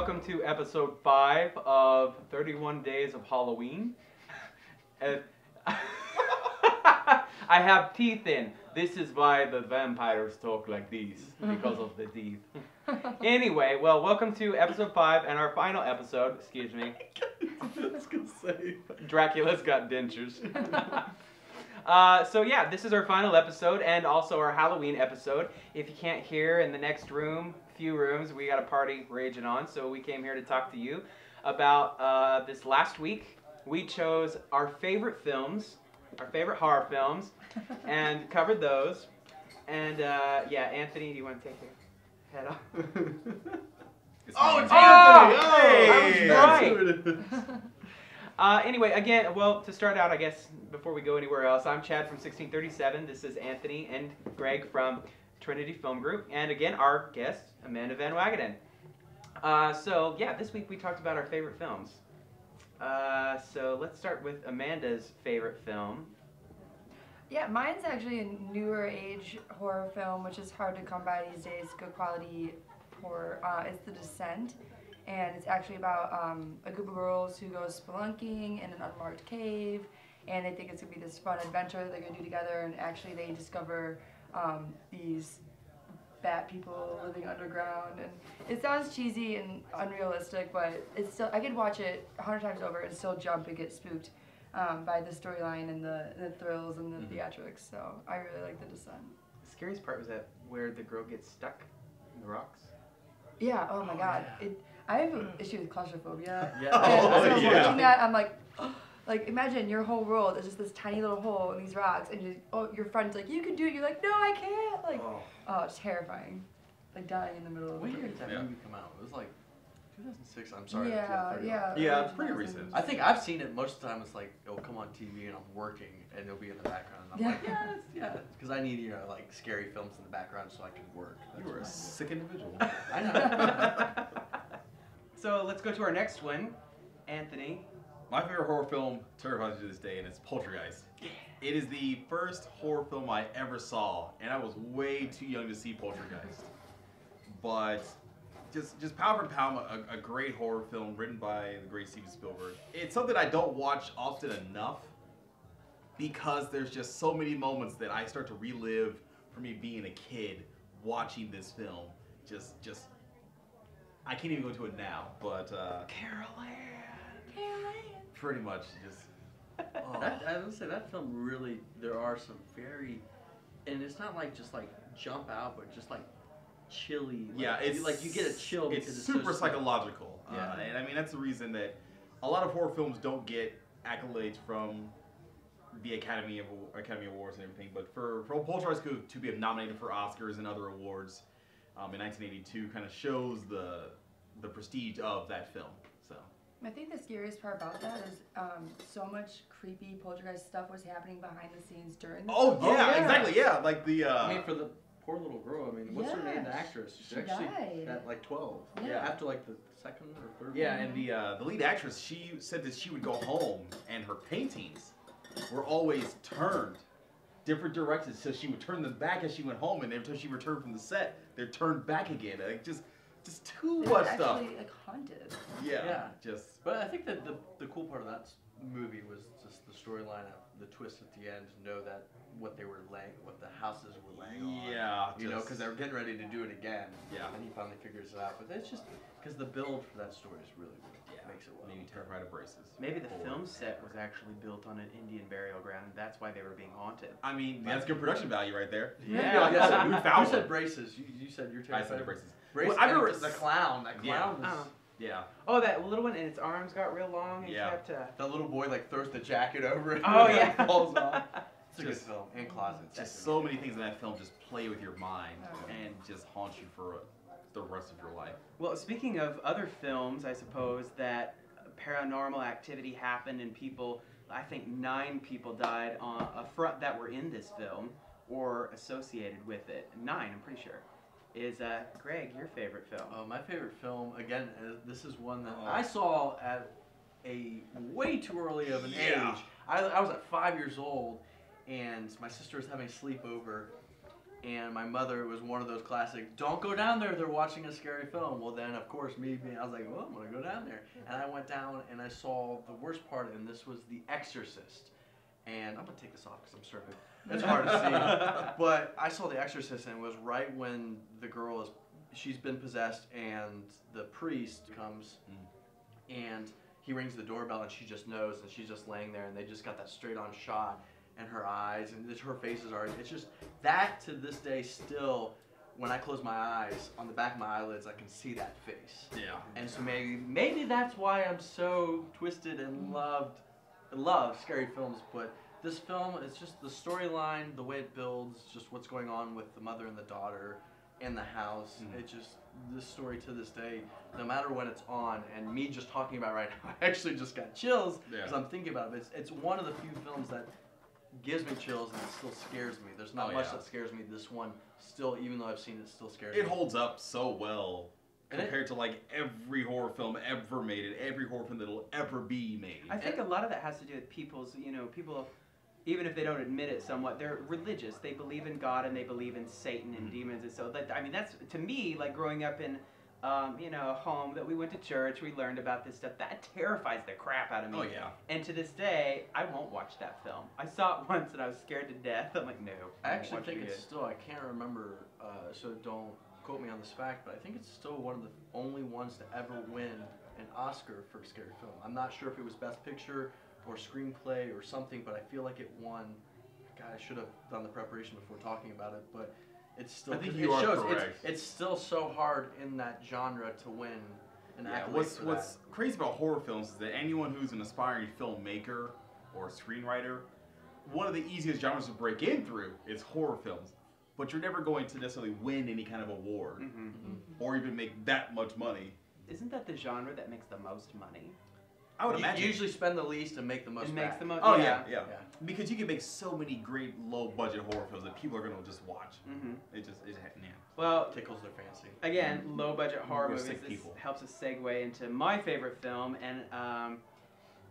welcome to episode 5 of 31 Days of Halloween. I have teeth in. This is why the vampires talk like these, because of the teeth. Anyway, well, welcome to episode 5 and our final episode, excuse me. I was gonna say. Dracula's got dentures. So yeah, this is our final episode and also our Halloween episode. If you can't hear in the next room, few rooms, we got a party raging on, so we came here to talk to you about this last week. We chose our favorite films, our favorite horror films, and covered those. And yeah, Anthony, do you want to take your head off? Oh, it's Anthony! Oh, right. Anyway, again, well, to start out, I guess, before we go anywhere else, I'm Chad from 1637. This is Anthony and Greg from Trinity Film Group. And again, our guest, Amanda Van Wagenen. So, yeah, this week we talked about our favorite films. So let's start with Amanda's favorite film. Yeah, mine's actually a newer age horror film, which is hard to come by these days. Good quality horror. It's The Descent. And it's actually about a group of girls who go spelunking in an unmarked cave, and they think it's going to be this fun adventure that they're going to do together, and actually they discover these bat people living underground. And it sounds cheesy and unrealistic, but it's still, I could watch it 100 times over and still jump and get spooked by the storyline and the thrills and the theatrics, so I really like The Descent. The scariest part was that where the girl gets stuck in the rocks. Yeah, oh my god. Yeah. I have an issue with claustrophobia. Yeah. And so watching that, I'm like, like imagine your whole world is just this tiny little hole in these rocks, and your friend's like, you can do it. You're like, no, I can't. Like, oh, it's terrifying. Like dying in the middle of. What year did that movie come out? It was like 2006. I'm sorry. Yeah. Yeah, it's pretty recent. I think I've seen it most of the time. It's like it'll come on TV and I'm working and it'll be in the background. And I'm like, yeah, because I need like scary films in the background so I can work. You were a sick individual. I know. So let's go to our next one, Anthony. My favorite horror film terrifies me to this day, and it's Poltergeist. Yeah. It is the first horror film I ever saw, and I was way too young to see Poltergeist. But just pound for pound, a great horror film written by the great Steven Spielberg. It's something I don't watch often enough because there's just so many moments that I start to relive for me being a kid watching this film. Just I can't even go into it now, but Carol Ann. pretty much just. I would say that film really. There are some very, and it's not like just like jump out, but just like chilly. Like, Yeah, it's like you get a chill. It's because super so psychological, Yeah. and I mean that's the reason that a lot of horror films don't get accolades from the Academy Awards and everything. But for Poltergeist to be nominated for Oscars and other awards in 1982 kind of shows the prestige of that film. So. I think the scariest part about that is so much creepy poltergeist stuff was happening behind the scenes during the film. Exactly, yeah. Like the I mean, for the poor little girl. I mean, what's her name? The actress. She died at like 12. Yeah. After like the second or third. Yeah, and the lead actress, she said that she would go home and her paintings were always turned different directions, so she would turn them back as she went home, and every time she returned from the set, they're turned back again. Like just too much stuff. Actually, like haunted. Yeah. But I think that the cool part of that movie was just the storyline of the twist at the end. To know that what the houses were laying on. Yeah. You know, because they were getting ready to do it again. Yeah. And he finally figures it out. But it's just because the build for that story is really good. Yeah. Makes it well. Maybe terrified of braces. Maybe the film set was actually built on an Indian burial ground, and that's why they were being haunted. I mean, that's good production value right there. Yeah. You said braces. You said you're terrified. I said braces. Braces. Well, I remember the clown. That clown was. Yeah. Oh, that little one, and its arms got real long and kept. The little boy like throws the jacket over it. Oh and yeah. it falls off. It's a good film. And closets. Just so many things in that film just play with your mind and just haunt you for the rest of your life. Well, speaking of other films, I suppose that paranormal activity happened and people, I think 9 people died on a front that were in this film or associated with it. 9, I'm pretty sure. Is Greg, your favorite film? My favorite film, again, this is one that I saw at a way too early of an age. I was at 5 years old, and my sister was having a sleepover, And my mother was one of those classic, don't go down there, they're watching a scary film. Well then, of course, I was like, well, I'm going to go down there. And I went down and I saw the worst part, and this was The Exorcist. And I'm going to take this off because I'm sort of, it's hard to see. But I saw The Exorcist, and it was right when the girl she's been possessed, and the priest comes, and he rings the doorbell, and she just knows, and she's just laying there, and they just got that straight-on shot. And her eyes, and her face is already, it's just, that to this day still, when I close my eyes, on the back of my eyelids, I can see that face. Yeah. And so maybe that's why I'm so twisted and love scary films, but this film, it's just the storyline, the way it builds, just what's going on with the mother and the daughter in the house. It just, this story to this day, no matter when it's on, and me just talking about it right now, I actually just got chills, because I'm thinking about it. It's one of the few films that gives me chills, and it still scares me. There's not much that scares me. This one still, even though I've seen it, still scares me. It holds up so well compared to like every horror film ever made, and every horror film that'll ever be made. I think a lot of that has to do with people's, people, even if they don't admit it somewhat, they're religious. They believe in God, and they believe in Satan and demons, and so that, I mean, that's, to me, like growing up in a home that we went to church, we learned about this stuff. That terrifies the crap out of me. Oh, yeah. And to this day, I won't watch that film. I saw it once and I was scared to death. I'm like, no. I actually think it's still, I can't remember, so don't quote me on this fact, but I think it's still one of the only ones to ever win an Oscar for a scary film. I'm not sure if it was Best Picture or Screenplay or something, but I feel like it won. God, I should have done the preparation before talking about it, but it's still, I think you are correct. It's still so hard in that genre to win an accolade for what's crazy about horror films is that anyone who's an aspiring filmmaker or screenwriter, one of the easiest genres to break in through is horror films. But you're never going to necessarily win any kind of award or even make that much money. Isn't that the genre that makes the most money? I would imagine. You usually spend the least and make the most. It makes the most. Oh yeah. Because you can make so many great low-budget horror films that people are going to just watch. It just, well, tickles their fancy. Again, low-budget horror movies. This helps us segue into my favorite film, and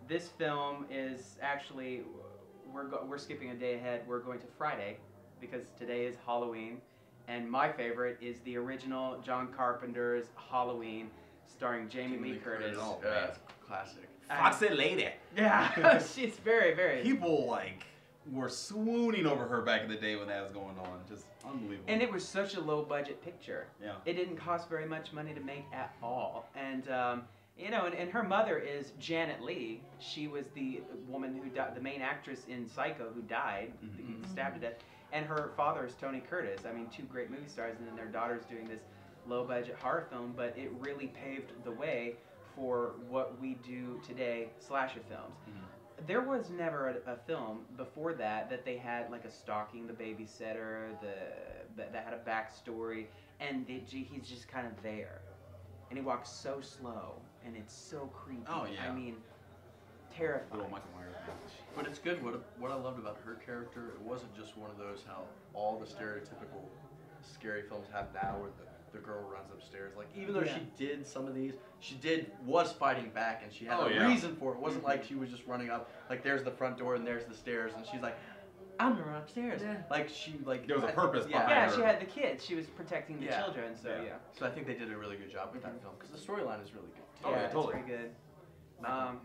this film is actually we're skipping a day ahead. We're going to Friday because today is Halloween, and my favorite is the original John Carpenter's Halloween, starring Jamie Lee Curtis. Oh man, classic. Foxy lady. Yeah, she's very, very. People were swooning over her back in the day when that was going on. Just unbelievable. And it was such a low budget picture. Yeah. It didn't cost very much money to make at all. And and her mother is Janet Leigh. She was the woman who died, the main actress in Psycho who died, stabbed to death. And her father is Tony Curtis. I mean, two great movie stars, and then their daughter's doing this low budget horror film, but it really paved the way for what we do today, slasher films. There was never a film before that they had like a stalking the babysitter, that had a backstory, and he's just kind of there, and he walks so slow, and it's so creepy. Oh yeah. I mean, terrifying. Little Michael Myers. But it's good. What I loved about her character, it wasn't just one of those how all the stereotypical scary films have now, where the girl runs upstairs. Like, even though she did some of these, was fighting back, and she had a reason for it. It wasn't like she was just running up, like there's the front door and there's the stairs, and she's like, I'm gonna run upstairs. Yeah. Like there was a purpose behind Yeah, her. she had the kids. She was protecting the children. So So I think they did a really good job with that film, because the storyline is really good. Oh, yeah, totally. It's very good.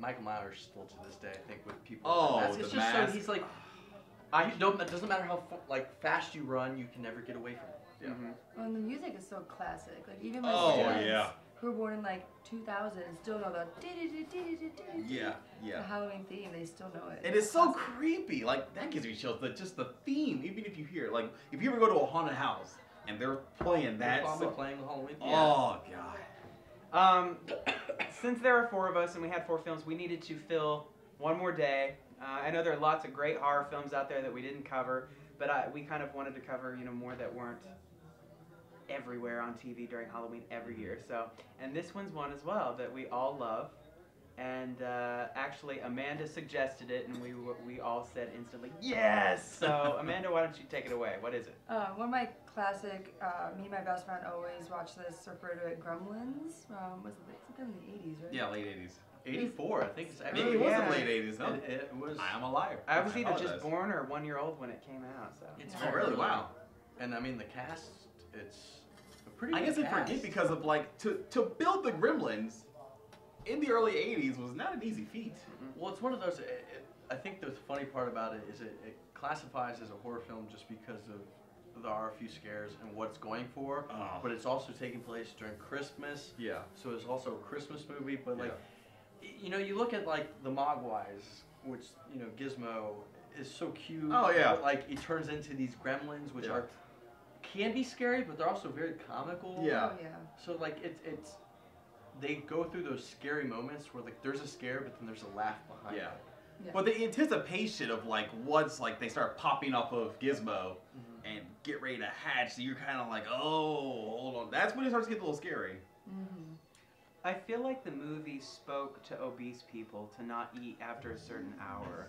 Michael Myers still to this day, I think, with people. Oh, it's the just mask. so he's like, it doesn't matter how fast you run, you can never get away from it. Well, and the music is so classic. Like, even my Oh, parents, yeah. who were born in like 2000, still know the Yeah. the Halloween theme. They still know it. And it's so creepy. Like, that gives me chills. But just the theme, even if you hear it. Like, if you ever go to a haunted house and they're playing that Probably song. playing the Halloween theme. Oh, God. Since there are four of us and we had four films, we needed to fill one more day. I know there are lots of great horror films out there that we didn't cover, but we kind of wanted to cover, more that weren't everywhere on TV during Halloween every year. So, and this one's one as well that we all love. And actually, Amanda suggested it, and we all said instantly, yes! So, Amanda, why don't you take it away? What is it? One of my classic, me and my best friend always watch this, refer to it, Gremlins. Was it in the 80s, right? Yeah, late 80s. 84, I think it's actually. Maybe it wasn't late 80s, huh? It was. I am a liar. I was either apologize. just born or 1 year old when it came out. So It's Oh, really? Wow. And I mean the cast, it's a pretty. I good guess I cast. forget because of like to build the Gremlins in the early '80s was not an easy feat. Well, it's one of those. I think the funny part about it is it classifies as a horror film just because of there are a few scares and what it's going for. Oh. But it's also taking place during Christmas. Yeah. So it's also a Christmas movie. But like, Yeah. you know, you look at like the Mogwais, which you know Gizmo is so cute. Oh, yeah. But, like it turns into these Gremlins, which Yeah. can be scary, but they're also very comical. Yeah. Oh, yeah. So like it's they go through those scary moments where like there's a scare, but then there's a laugh behind Yeah. it. Yeah. But the anticipation of like once like they start popping up of Gizmo and get ready to hatch, so you're kind of like, oh, hold on. That's when it starts to get a little scary. Mm-hmm. I feel like the movie spoke to obese people to not eat after a certain hour.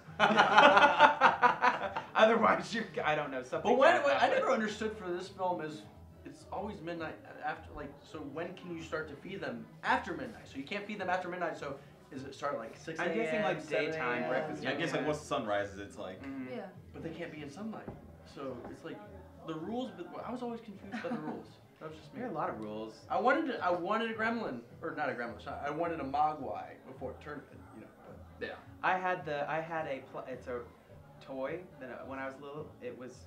Otherwise, I don't know, something. But when bad I happened. never understood for this film is it's always midnight after like so when can you start to feed them after midnight? So you can't feed them after midnight. So is it start at like 6 a.m.? I'm guessing like 7 daytime a.m.? breakfast. Yeah, I guess like once the sun rises, it's like. Mhm. Yeah. But they can't be in sunlight. So it's like the rules. But I was always confused by the rules. That was just me. There are a lot of rules. I wanted a gremlin or not a gremlin. Sorry, I wanted a mogwai before it turned. You know. But Yeah. I had it's a toy that when I was little, it was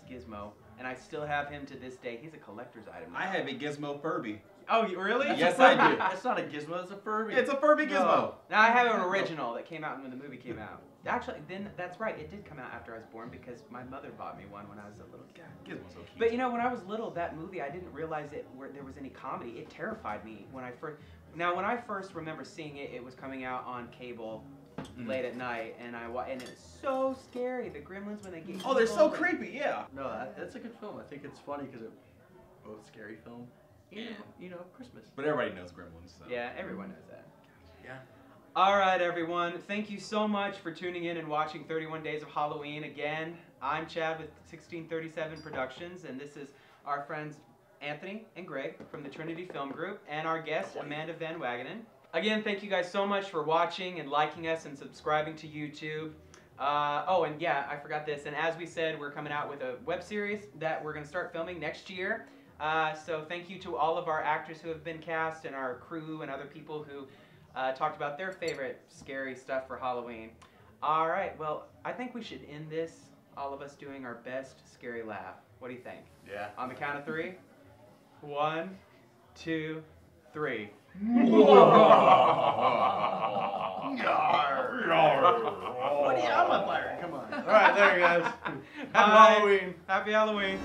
Gizmo, and I still have him to this day. He's a collector's item now. I have a Gizmo Furby. Oh, really? That's Yes, a I Furby. do. It's not a gizmo. It's a Furby. It's a Furby Gizmo. No. Now I have an original that came out when the movie came out. Actually, then that's right. It did come out after I was born because my mother bought me one when I was a little kid. Gizmo's so cute. But you know, when I was little, that movie, I didn't realize where there was any comedy. It terrified me when I first. Now, when I first remember seeing it, it was coming out on cable late at night, and and it's so scary. The Gremlins when they get. Oh, they're so evil. creepy. Yeah. No, that's a good film. I think it's funny because it's both scary film and you know Christmas. But everybody knows Gremlins. So. Yeah, everyone knows that. Yeah. All right, everyone. Thank you so much for tuning in and watching 31 Days of Halloween. Again, I'm Chad with 1637 Productions, and this is our friends Anthony and Greg from the Trinity Film Group, and our guest, Amanda Van Wagenen. Again, thank you guys so much for watching and liking us and subscribing to YouTube. Oh, and yeah, I forgot this. And as we said, we're coming out with a web series that we're going to start filming next year. So thank you to all of our actors who have been cast and our crew and other people who talked about their favorite scary stuff for Halloween. All right, well, I think we should end this, all of us doing our best scary laugh. What do you think? Yeah. On the count of 3? 1, 2, 3. What are you on my fire? Come on. All right, there you guys. Happy Bye. Halloween. Happy Halloween.